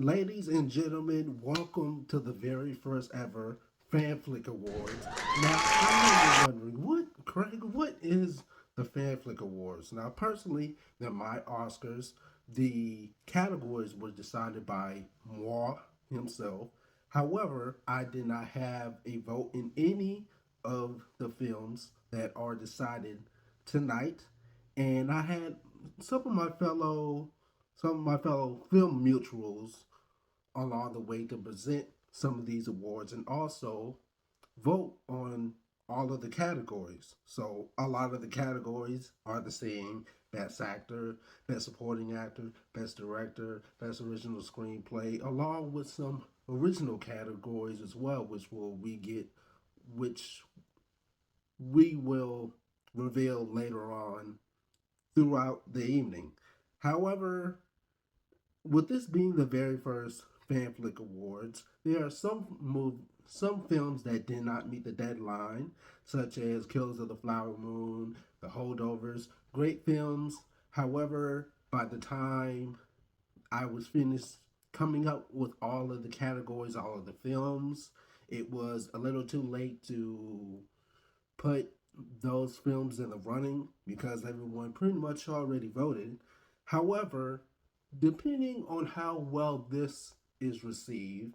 Ladies and gentlemen, welcome to the very first ever Fanflick Awards. Now, I know you're wondering, Craig, what is the Fanflick Awards? Now, personally, they're my Oscars. The categories were decided by moi himself. However, I did not have a vote in any of the films that are decided tonight, and I had some of my fellow film mutuals along the way to present some of these awards and also vote on all of the categories. So a lot of the categories are the same: best actor, best supporting actor, best director, best original screenplay, along with some original categories as well, which we will reveal later on throughout the evening. However, with this being the very first Fanflick Awards, there are some films that did not meet the deadline, such as Killers of the Flower Moon, The Holdovers, great films. However, by the time I was finished coming up with all of the categories, all of the films, it was a little too late to put those films in the running because everyone pretty much already voted. However, depending on how well this is received,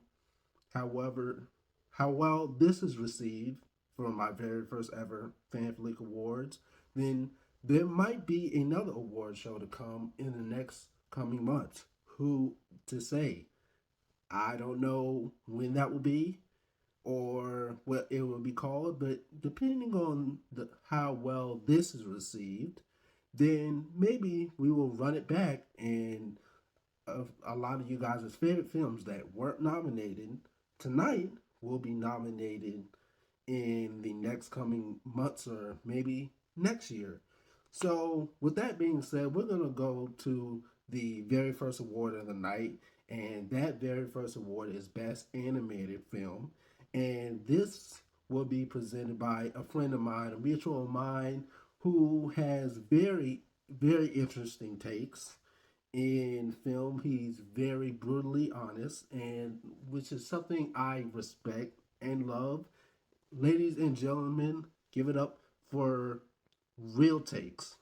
however, how well this is received for my very first ever Fanflick Awards, then there might be another award show to come in the next coming months. Who to say? I don't know when that will be or what it will be called, but depending on how well this is received, then maybe we will run it back and a lot of you guys' favorite films that weren't nominated tonight will be nominated in the next coming months or maybe next year. So, with that being said, we're going to go to the very first award of the night, and that very first award is Best Animated Film. And this will be presented by a friend of mine, a mutual of mine, who has very interesting takes in film. He's very brutally honest, and which is something I respect and love. Ladies and gentlemen, give it up for Real Takes.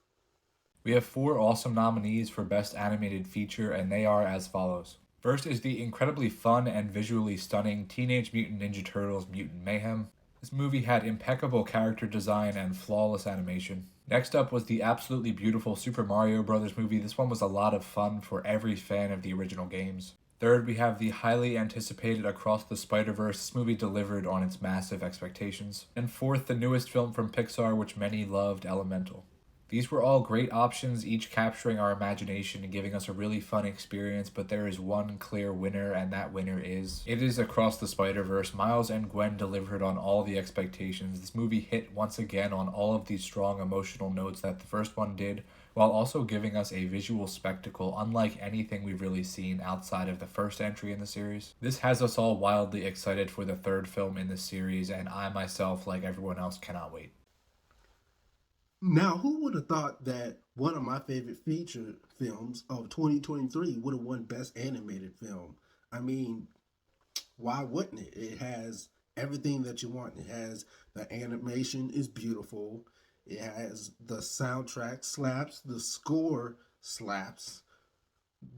We have four awesome nominees for Best Animated Feature, and they are as follows. First is the incredibly fun and visually stunning Teenage Mutant Ninja Turtles Mutant Mayhem. This movie had impeccable character design and flawless animation. Next up was the absolutely beautiful Super Mario Bros. Movie. This one was a lot of fun for every fan of the original games. Third, we have the highly anticipated Across the Spider-Verse. This movie delivered on its massive expectations. And fourth, the newest film from Pixar, which many loved, Elemental. These were all great options, each capturing our imagination and giving us a really fun experience, but there is one clear winner, and that winner is... It is Across the Spider-Verse. Miles and Gwen delivered on all the expectations. This movie hit once again on all of these strong emotional notes that the first one did, while also giving us a visual spectacle unlike anything we've really seen outside of the first entry in the series. This has us all wildly excited for the third film in the series, and I myself, like everyone else, cannot wait. Now, who would have thought that one of my favorite feature films of 2023 would have won Best Animated Film? I mean, why wouldn't it? It has everything that you want. It has the animation is beautiful. It has the soundtrack slaps, the score slaps.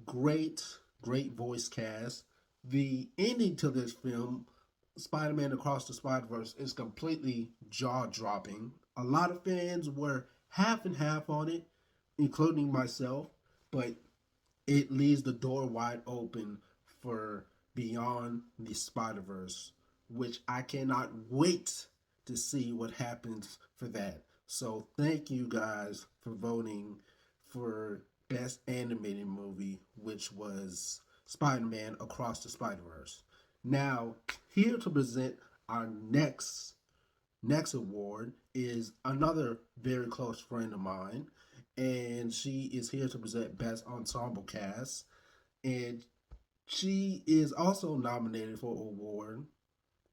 Great voice cast. The ending to this film, Spider-Man Across the Spider-Verse, is completely jaw-dropping. A lot of fans were half and half on it, including myself, but it leaves the door wide open for Beyond the Spider-Verse, which I cannot wait to see what happens for that. So thank you guys for voting for Best Animated Movie, which was Spider-Man Across the Spider-Verse. Now, here to present our next award is another very close friend of mine, and she is here to present Best Ensemble Cast, and she is also nominated for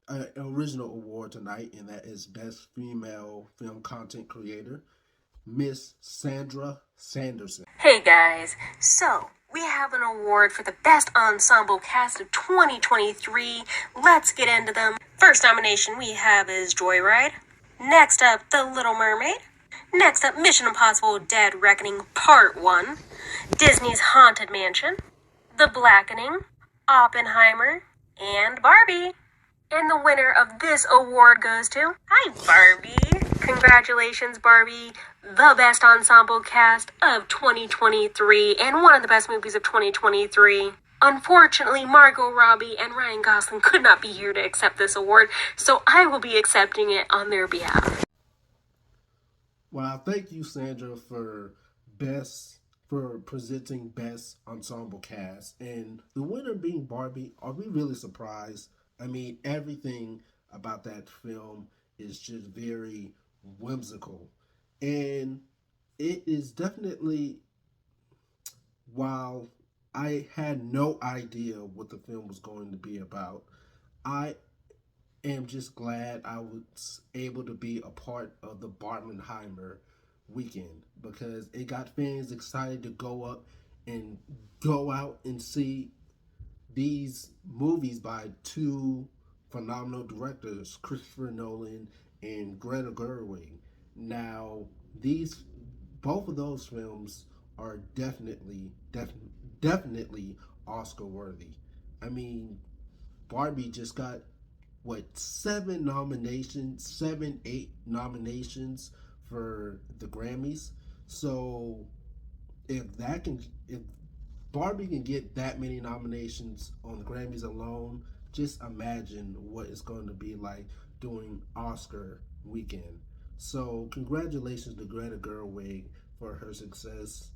an original award tonight, and that is Best Female Film Content Creator, Miss Sandra Sanderson. Hey guys, so We have an award for the Best Ensemble Cast of 2023. Let's get into them. First nomination we have is Joyride. Next up, The Little Mermaid. Next up, Mission Impossible Dead Reckoning Part 1. Disney's Haunted Mansion. The Blackening. Oppenheimer. And Barbie. And the winner of this award goes to... Hi, Barbie. Congratulations, Barbie. The best ensemble cast of 2023 and one of the best movies of 2023. Unfortunately, Margot Robbie and Ryan Gosling could not be here to accept this award, so I will be accepting it on their behalf. Well, thank you, Sandra, for presenting best ensemble cast, and the winner being Barbie. Are we really surprised? I mean, everything about that film is just very whimsical, and it is definitely, while I had no idea what the film was going to be about, I am just glad I was able to be a part of the Barbenheimer weekend, because it got fans excited to go out and see these movies by two phenomenal directors, Christopher Nolan and Greta Gerwig. Now, these both of those films are definitely Oscar worthy. I mean, Barbie just got what, eight nominations for the Grammys. So if Barbie can get that many nominations on the Grammys alone, just imagine what it's going to be like during Oscar weekend. So congratulations to Greta Gerwig for her success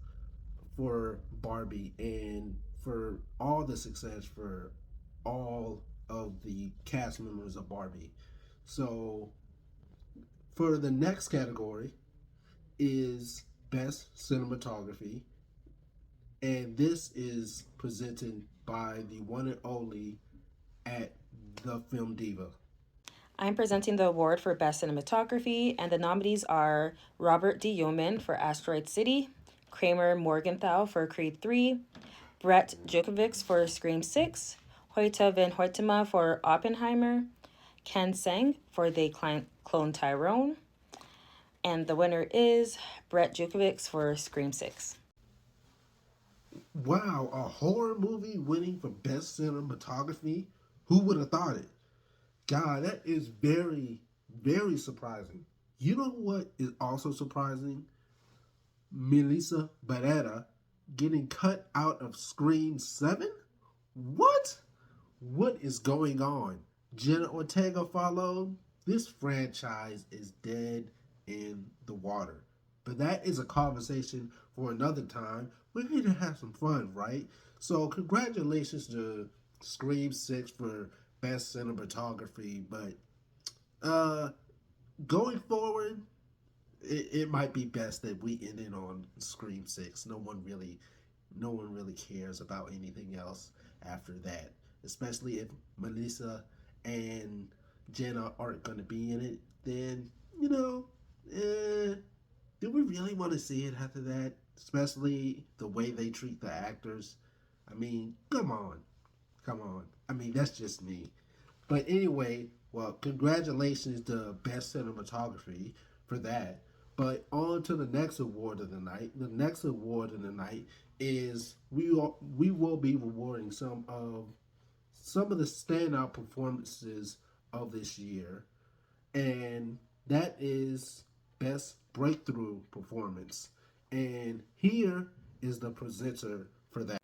for Barbie, and for all the success for all of the cast members of Barbie. So for the next category is Best Cinematography, and this is presented by the one and only at the Film Diva. I'm presenting the award for Best Cinematography, and the nominees are Robert D. Yeoman for Asteroid City, Kramer Morgenthau for Creed 3, Brett Djokovic for Scream 6, Hoyte van Hoytema for Oppenheimer, Ken Sang for They Clone Tyrone, and the winner is Brett Djokovic for Scream 6. Wow, a horror movie winning for Best Cinematography? Who would have thought it? God, that is very surprising. You know what is also surprising? Melissa Barrera getting cut out of Scream 7? What? What is going on? Jenna Ortega followed. This franchise is dead in the water. But that is a conversation for another time. We're here to have some fun, right? So congratulations to Scream 6 for Best Cinematography. But going forward, it might be best that we end it on Scream 6. No one really cares about anything else after that. Especially if Melissa and Jenna aren't going to be in it, then, do we really want to see it after that? Especially the way they treat the actors. I mean, come on. I mean, that's just me. But anyway, well, congratulations to Best Cinematography for that. But on to the next award of the night. The next award of the night is we will be rewarding some of the standout performances of this year, and that is Best Breakthrough Performance. And here is the presenter for that.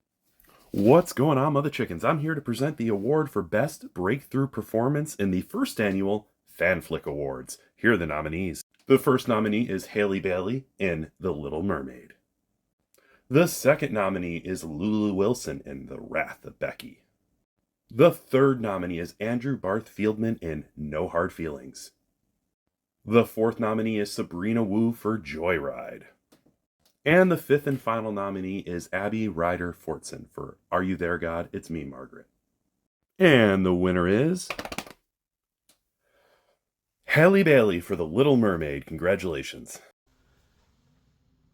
What's going on, Mother Chickens? I'm here to present the award for Best Breakthrough Performance in the first annual Fanflick Awards. Here are the nominees. The first nominee is Halle Bailey in The Little Mermaid. The second nominee is Lulu Wilson in The Wrath of Becky. The third nominee is Andrew Barth Fieldman in No Hard Feelings. The fourth nominee is Sabrina Wu for Joyride. And the fifth and final nominee is Abby Ryder Fortson for Are You There, God? It's Me, Margaret. And the winner is Halle Bailey for The Little Mermaid. Congratulations.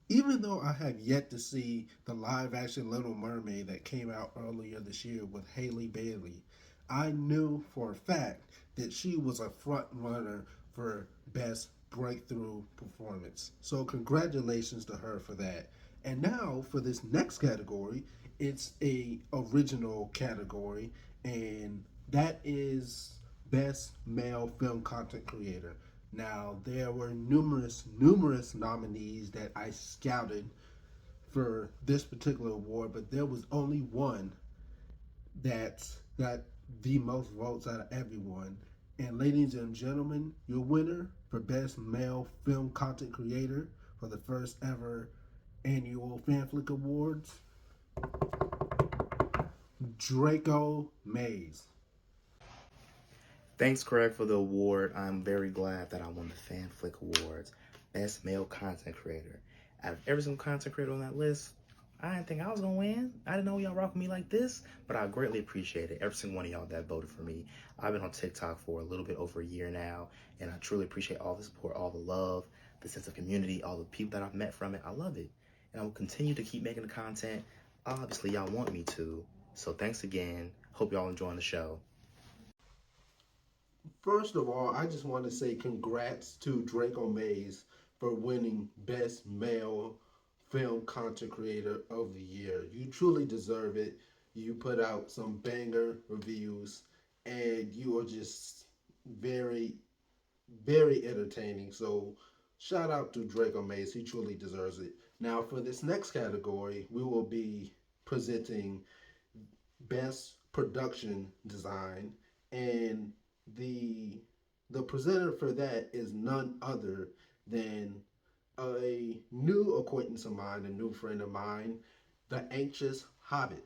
Even though I have yet to see the live action Little Mermaid that came out earlier this year with Haley Bailey, I knew for a fact that she was a front runner for best breakthrough performance. So congratulations to her for that. And now for this next category, it's a original category, and that is best male film content creator. Now, there were numerous nominees that I scouted for this particular award, but there was only one that got the most votes out of everyone. And ladies and gentlemen, your winner for Best Male Film Content Creator for the first ever annual Fanflick Awards, Draco Mays. Thanks, Craig, for the award. I'm very glad that I won the Fanflick Awards, Best Male Content Creator. Out of every single content creator on that list, I didn't think I was gonna win. I didn't know y'all rock with me like this, but I greatly appreciate it. Every single one of y'all that voted for me. I've been on TikTok for a little bit over a year now, and I truly appreciate all the support, all the love, the sense of community, all the people that I've met from it. I love it, and I will continue to keep making the content. Obviously, y'all want me to, so thanks again. Hope y'all enjoying the show. First of all, I just want to say congrats to Draco Mays for winning Best Male Film Content Creator of the Year. You truly deserve it. You put out some banger reviews, and you are just very, very entertaining. So, shout out to Draco Mays. He truly deserves it. Now, for this next category, we will be presenting Best Production Design, and the the presenter for that is none other than a new acquaintance of mine, a new friend of mine, the Anxious Hobbit.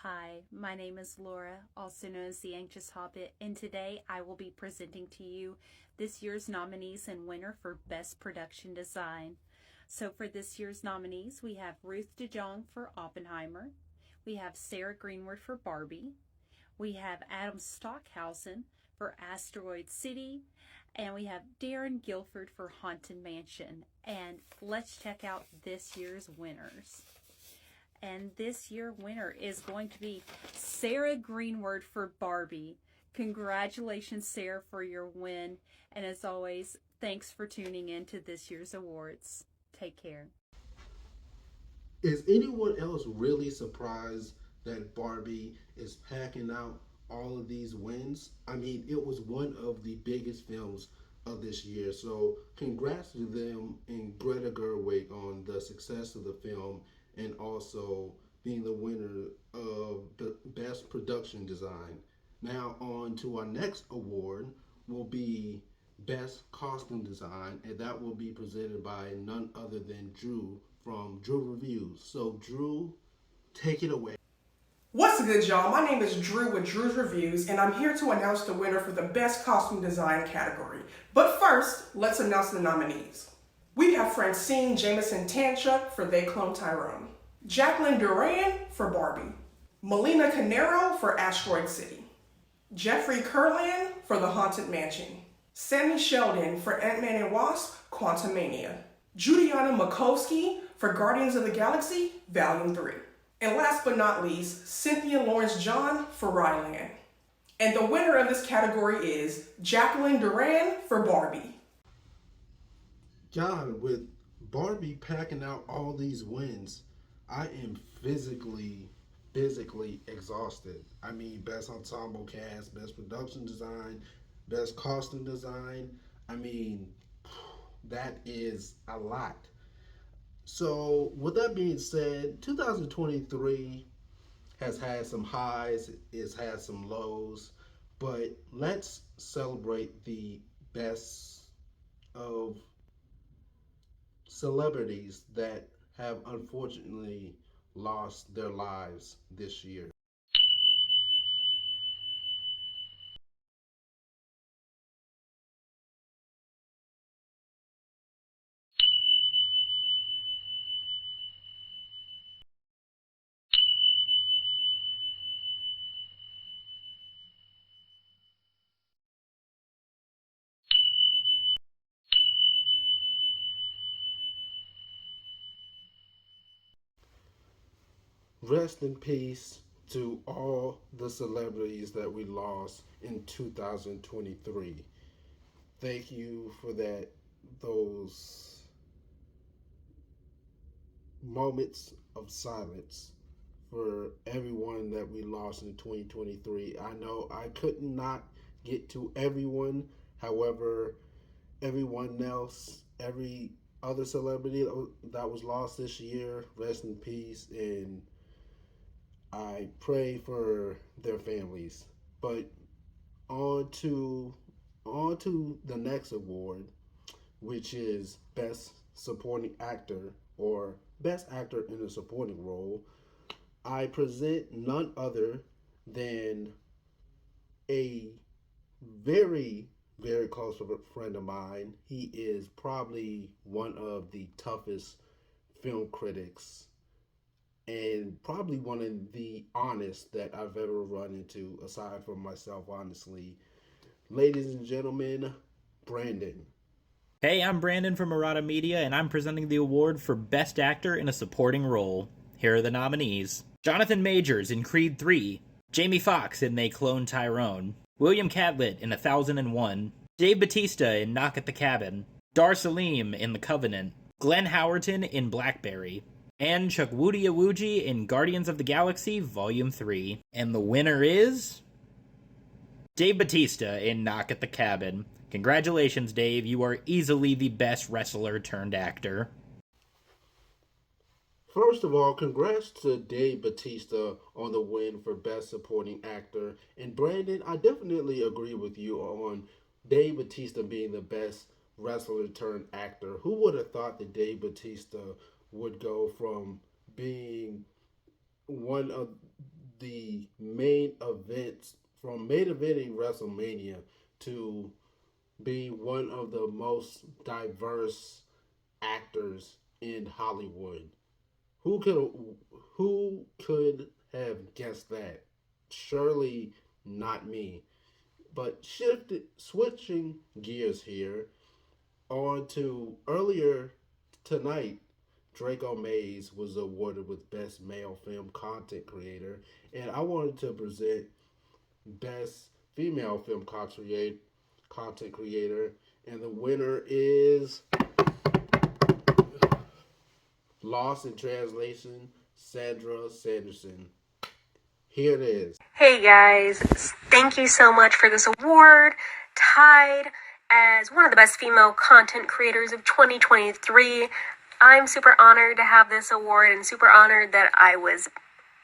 Hi, my name is Laura, also known as the Anxious Hobbit, and today I will be presenting to you this year's nominees and winner for Best Production Design. So for this year's nominees, we have Ruth DeJong for Oppenheimer, we have Sarah Greenwood for Barbie, we have Adam Stockhausen for Asteroid City, and we have Darren Guilford for Haunted Mansion. And let's check out this year's winners. And this year winner is going to be Sarah Greenwood for Barbie. Congratulations, Sarah, for your win. And as always, thanks for tuning in to this year's awards. Take care. Is anyone else really surprised that Barbie is packing out all of these wins? I mean, it was one of the biggest films of this year. So, congrats to them and Greta Gerwig on the success of the film and also being the winner of the Best Production Design. Now, on to our next award will be Best Costume Design, and that will be presented by none other than Drew from Drew Reviews. So, Drew, take it away. What's good, y'all? My name is Drew with Drew's Reviews, and I'm here to announce the winner for the Best Costume Design category. But first, let's announce the nominees. We have Francine Jameson Tanchuk for They Clone Tyrone, Jacqueline Duran for Barbie, Melina Canero for Asteroid City, Jeffrey Kurland for The Haunted Mansion, Sammy Sheldon for Ant-Man and Wasp, Quantumania, Juliana Makovsky for Guardians of the Galaxy, Volume 3. And last but not least, Cynthia Lawrence John for Ryland. And the winner of this category is Jacqueline Duran for Barbie. God, with Barbie packing out all these wins, I am physically exhausted. I mean, best ensemble cast, best production design, best costume design. I mean, that is a lot. So, with that being said, 2023 has had some highs, it's had some lows, but let's celebrate the best of celebrities that have unfortunately lost their lives this year. Rest in peace to all the celebrities that we lost in 2023. Thank you for that, those moments of silence for everyone that we lost in 2023. I know I could not get to everyone. However, everyone else, every other celebrity that was lost this year, rest in peace, and I pray for their families. But on to on to the next award, which is Best Supporting Actor or Best Actor in a Supporting Role. I present none other than a very, very close friend of mine. He is probably one of the toughest film critics and probably one of the honest that I've ever run into, aside from myself, honestly. Ladies and gentlemen, Brandon. Hey, I'm Brandon from Murata Media, and I'm presenting the award for Best Actor in a Supporting Role. Here are the nominees: Jonathan Majors in Creed 3, Jamie Foxx in They Clone Tyrone, William Catlett in 1001, Dave Bautista in Knock at the Cabin, Dar Salim in The Covenant, Glenn Howerton in Blackberry, and Chukwudi Iwuji in Guardians of the Galaxy Volume 3. And the winner is Dave Bautista in Knock at the Cabin. Congratulations, Dave. You are easily the best wrestler turned actor. First of all, congrats to Dave Bautista on the win for Best Supporting Actor. And Brandon, I definitely agree with you on Dave Bautista being the best wrestler turned actor. Who would have thought that Dave Bautista would go from being one of the main events, from main eventing WrestleMania to being one of the most diverse actors in Hollywood? Who could who could have guessed that? Surely not me. But switching gears here on to earlier tonight, Draco Mays was awarded with Best Male Film Content Creator, and I wanted to present Best Female Film Content Creator, and the winner is Lost in Translation, Sandra Sanderson. Here it is. Hey guys, thank you so much for this award. Tied as one of the best female content creators of 2023. I'm super honored to have this award and super honored that I was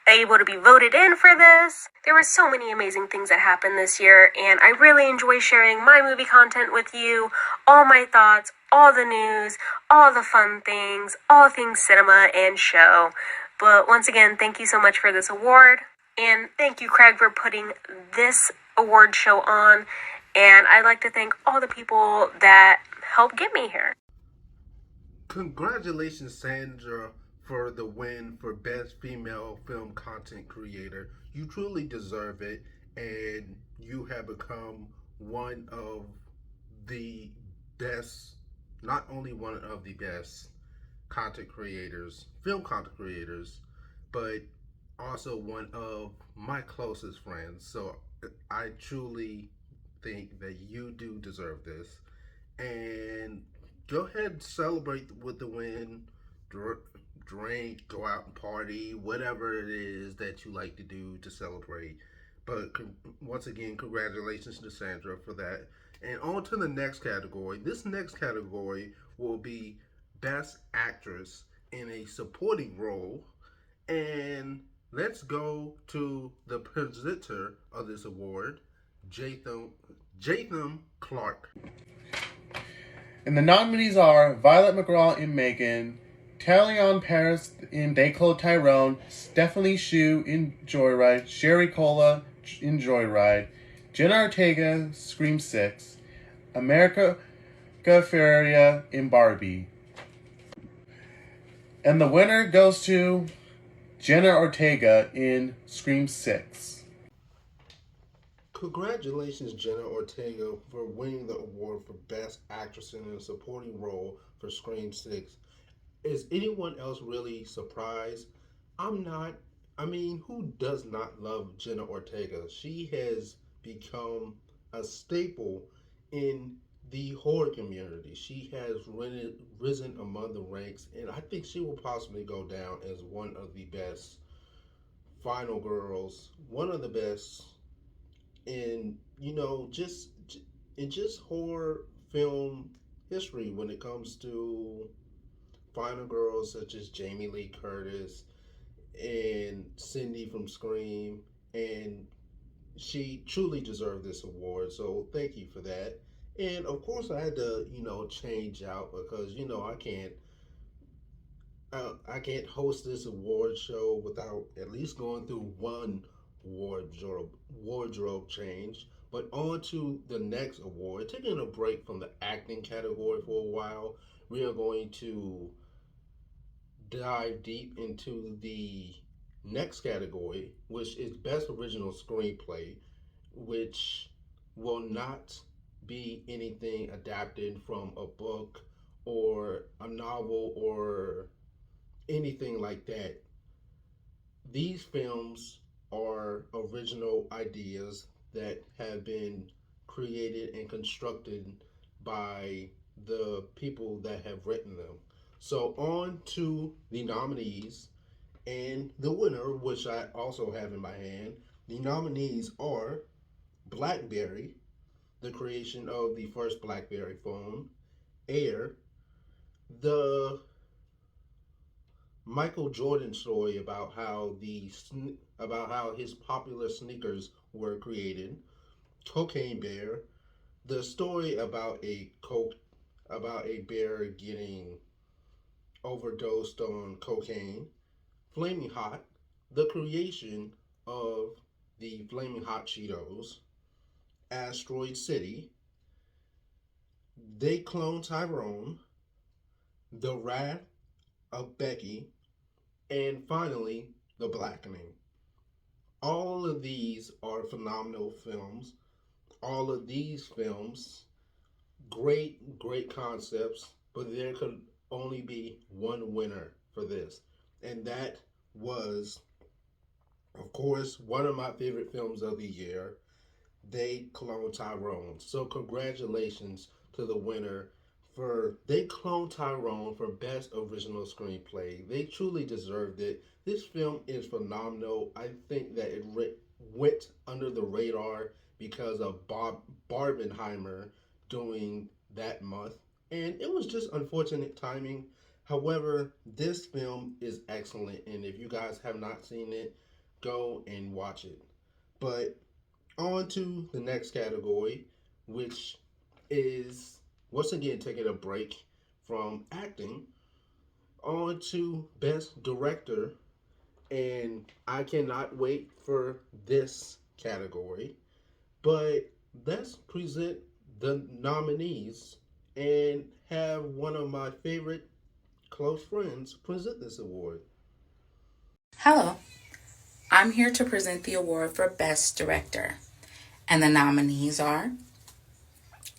able to be voted in for this. There were so many amazing things that happened this year, and I really enjoy sharing my movie content with you, all my thoughts, all the news, all the fun things, all things cinema and show. But once again, thank you so much for this award, and thank you, Craig, for putting this award show on, and I'd like to thank all the people that helped get me here. Congratulations, Sandra, for the win for Best Female Film Content Creator. You truly deserve it, and you have become one of the best, not only one of the best content creators, film content creators, but also one of my closest friends. So I truly think that you do deserve this. And go ahead and celebrate with the win. Drink, go out and party, whatever it is that you like to do to celebrate. But once again, congratulations to Sandra for that. And on to the next category. This next category will be Best Actress in a Supporting Role. And let's go to the presenter of this award, Jatham Clark. And the nominees are Violet McGraw in Megan, Talion Paris in They Clone Tyrone, Stephanie Shu in Joyride, Sherry Cola in Joyride, Jenna Ortega, Scream 6, America Ferreira in Barbie. And the winner goes to Jenna Ortega in Scream 6. Congratulations, Jenna Ortega, for winning the award for Best Actress in a Supporting Role for Scream 6. Is anyone else really surprised? I'm not. I mean, who does not love Jenna Ortega? She has become a staple in the horror community. She has risen among the ranks, and I think she will possibly go down as one of the best final girls, one of the best in just horror film history when it comes to final girls such as Jamie Lee Curtis and Cindy from Scream, and she truly deserved this award. So thank you for that. And of course, I had to change out because I can't host this award show without at least going through one wardrobe change. But on to the next award. Taking a break from the acting category for a while, we are going to dive deep into the next category, which is Best Original Screenplay, which will not be anything adapted from a book or a novel or anything like that. These films are original ideas that have been created and constructed by the people that have written them. So, on to the nominees and the winner, which I also have in my hand. The nominees are Blackberry, the creation of the first Blackberry phone, Air, the Michael Jordan story about how his popular sneakers were created, Cocaine Bear, the story about a bear getting overdosed on cocaine, Flaming Hot, the creation of the Flaming Hot Cheetos, Asteroid City, They Clone Tyrone, The Wrath of Becky, and finally, The Blackening. All of these are phenomenal films. All of these films, great concepts, but there could only be one winner for this. And that was, of course, one of my favorite films of the year, They Clone Tyrone. So congratulations to the winner for They Clone Tyrone for Best Original Screenplay. They truly deserved it. This film is phenomenal. I think that it went under the radar because of Bob Barbenheimer doing that month. And it was just unfortunate timing. However, this film is excellent. And if you guys have not seen it, go and watch it. But on to the next category, which is once again taking a break from acting on to Best Director. And I cannot wait for this category. But let's present the nominees and have one of my favorite close friends present this award. Hello, I'm here to present the award for Best Director. And the nominees are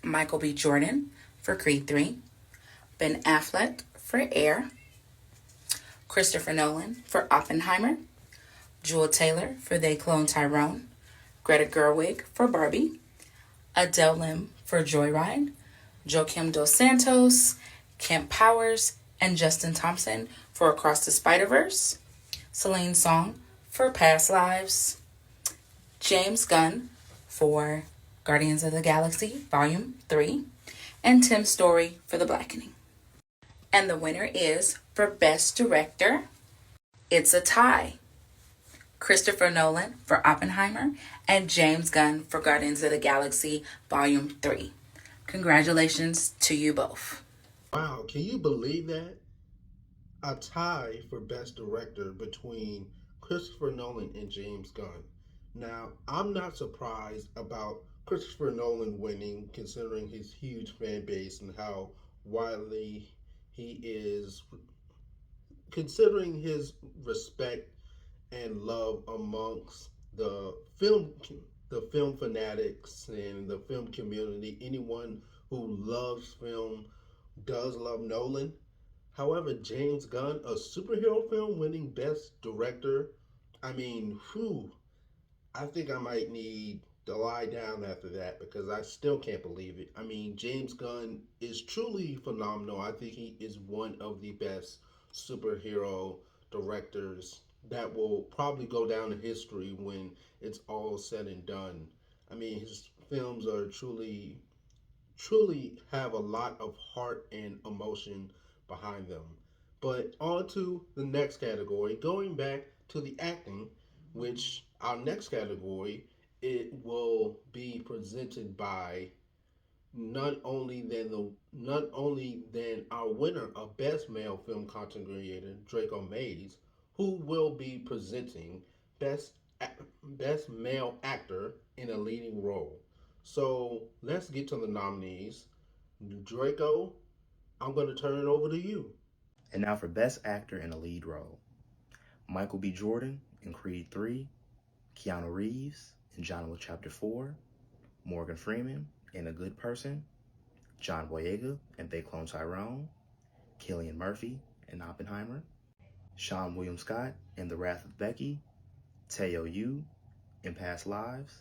Michael B. Jordan for Creed 3, Ben Affleck for Air, Christopher Nolan for Oppenheimer, Jewel Taylor for They Clone Tyrone, Greta Gerwig for Barbie, Adele Lim for Joyride, Joaquim Dos Santos, Kemp Powers, and Justin Thompson for Across the Spider-Verse, Celine Song for Past Lives, James Gunn for Guardians of the Galaxy Volume 3, and Tim Story for The Blackening. And the winner is, for Best Director, it's a tie. Christopher Nolan for Oppenheimer and James Gunn for Guardians of the Galaxy Volume 3. Congratulations to you both. Wow, can you believe that? A tie for Best Director between Christopher Nolan and James Gunn. Now, I'm not surprised about Christopher Nolan winning, considering his huge fan base and how widely he is, considering his respect and love amongst the film fanatics and the film community. Anyone who loves film does love Nolan. However, James Gunn, a superhero film winning Best Director, I mean, whew, I think I might need to lie down after that because I still can't believe it. I mean, James Gunn is truly phenomenal. I think he is one of the best superhero directors that will probably go down in history when it's all said and done. I mean, his films are truly have a lot of heart and emotion behind them. But on to the next category, going back to the acting, which our next category, it will be presented by not only than our winner of Best Male Film Content Creator, Draco Mays, who will be presenting Best Best Male Actor in a Leading Role. So let's get to the nominees. Draco, I'm going to turn it over to you. And now for Best Actor in a Lead Role. Michael B. Jordan in Creed 3, Keanu Reeves in John Wick Chapter 4, Morgan Freeman in A Good Person, John Boyega in They Clone Tyrone, Cillian Murphy in Oppenheimer, Sean William Scott in The Wrath of Becky, Teo Yu in Past Lives,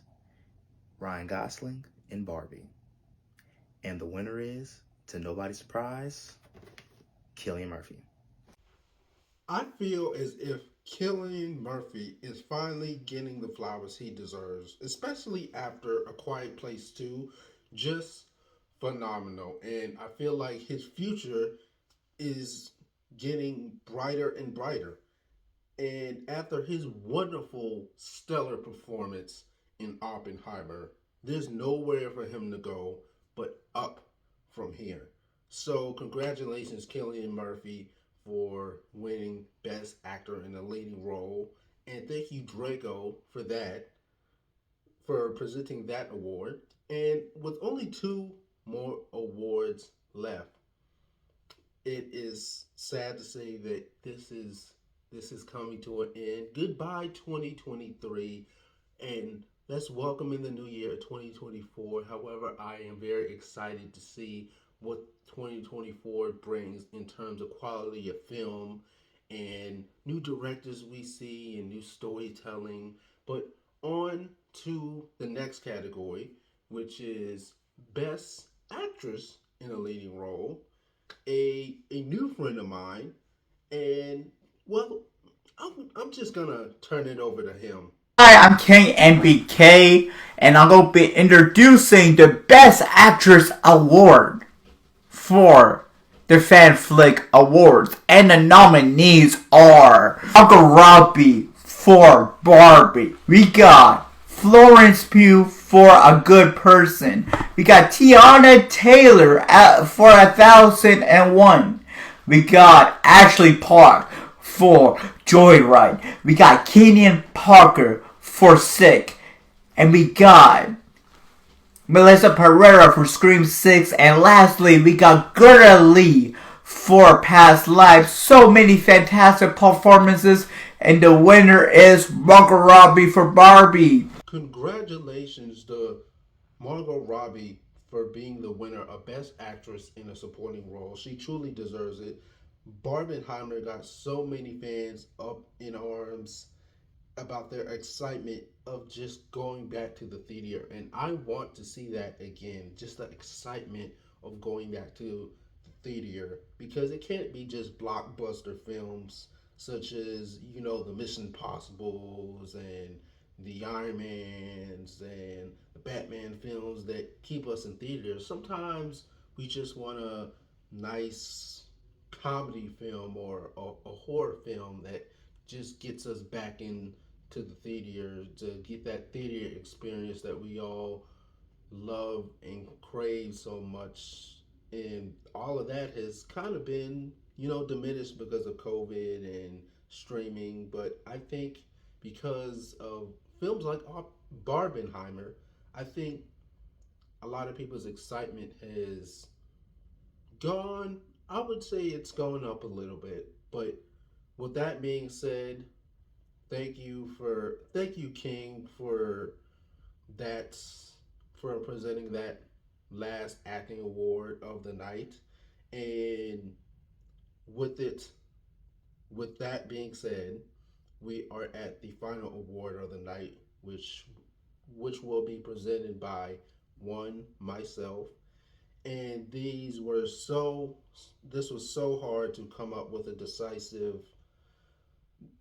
Ryan Gosling in Barbie. And the winner is, to nobody's surprise, Cillian Murphy. I feel as if Killian Murphy is finally getting the flowers he deserves, especially after A Quiet Place 2. Just phenomenal. And I feel like his future is getting brighter and brighter. And after his wonderful, stellar performance in Oppenheimer, there's nowhere for him to go but up from here. So, congratulations, Killian Murphy, for winning Best Actor in a Leading Role. And thank you, Draco, for that, for presenting that award. And with only two more awards left, it is sad to say that this is coming to an end. Goodbye 2023, and let's welcome in the new year 2024. However, I am very excited to see what 2024 brings in terms of quality of film and new directors we see and new storytelling. But on to the next category, which is Best Actress in a Leading Role. A new friend of mine, and well, I'm just gonna turn it over to him. Hi, I'm King NBK, and I'm going to be introducing the Best Actress Award for the Fanflick Awards. And the nominees are Margot Robbie for Barbie. We got Florence Pugh for A Good Person. We got Tiana Taylor for 1001. We got Ashley Park for Joyride. We got Kenyon Parker for Sick. And we got Melissa Pereira for Scream 6. And lastly, we got Gerda Lee for Past Lives. So many fantastic performances. And the winner is Margot Robbie for Barbie. Congratulations to Margot Robbie for being the winner of Best Actress in a Supporting Role. She truly deserves it. Barbenheimer got so many fans up in arms about their excitement of just going back to the theater. And I want to see that again. Just the excitement of going back to the theater because it can't be just blockbuster films such as, the Mission Impossibles and the Iron Mans and the Batman films that keep us in theaters. Sometimes we just want a nice comedy film or a horror film that just gets us back into the theater to get that theater experience that we all love and crave so much. And all of that has kind of been, diminished because of COVID and streaming. But I think because of films like Barbenheimer, I think a lot of people's excitement has gone. I would say it's gone up a little bit. But with that being said, thank you King that for presenting that last acting award of the night. And with it with that being said, we are at the final award of the night, which will be presented by one myself. And this was so hard to come up with a decisive.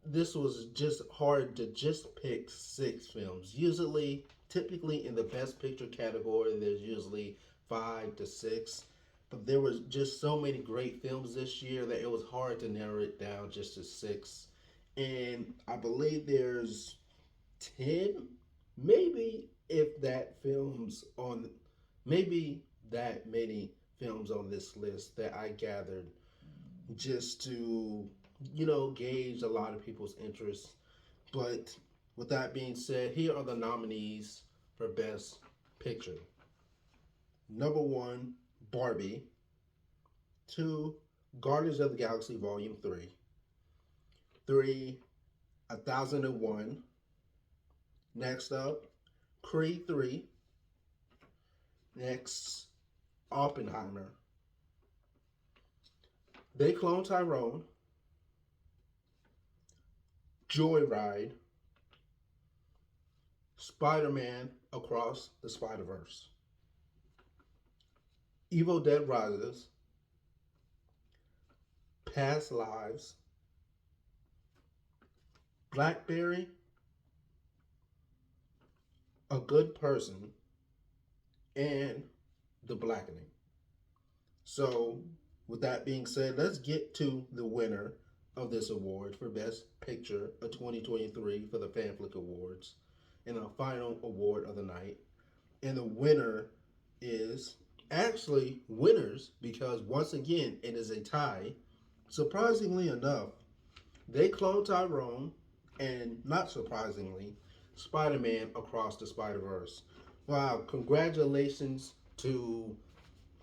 This was just hard to just pick 6 films. Typically in the best picture category, there's usually 5 to 6. But there was just so many great films this year that it was hard to narrow it down just to 6. And I believe there's 10, maybe if that films on, maybe that many films on this list that I gathered just to, gauge a lot of people's interests. But with that being said, here are the nominees for Best Picture. Number 1, Barbie. 2, Guardians of the Galaxy Volume 3. 3, 1001. Next up, Creed 3. Next, Oppenheimer. They Clone Tyrone. Joyride. Spider-Man Across the Spider-Verse. Evil Dead Rises. Past Lives. Blackberry. A Good Person. And The Blackening. So, with that being said, let's get to the winner of this award for Best Picture of 2023 for the Fanflick Awards and the final award of the night. And the winner is actually winners because once again it is a tie. Surprisingly enough, They Clone Tyrone and not surprisingly, Spider-Man Across the Spider-Verse. Wow, congratulations to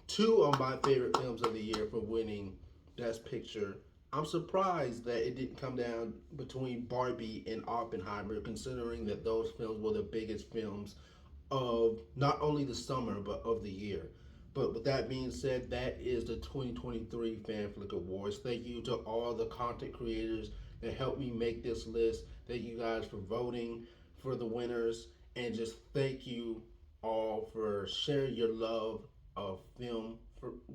2 of my favorite films of the year for winning Best Picture. I'm surprised that it didn't come down between Barbie and Oppenheimer, considering that those films were the biggest films of not only the summer but of the year. But with that being said, that is the 2023 Fanflick Awards. Thank you to all the content creators that helped me make this list. Thank you guys for voting for the winners. And just thank you all for sharing your love of film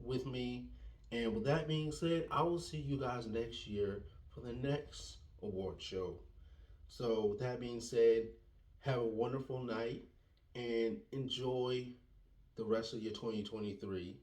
with me. And with that being said, I will see you guys next year for the next award show. So, with that being said, have a wonderful night and enjoy the rest of your 2023.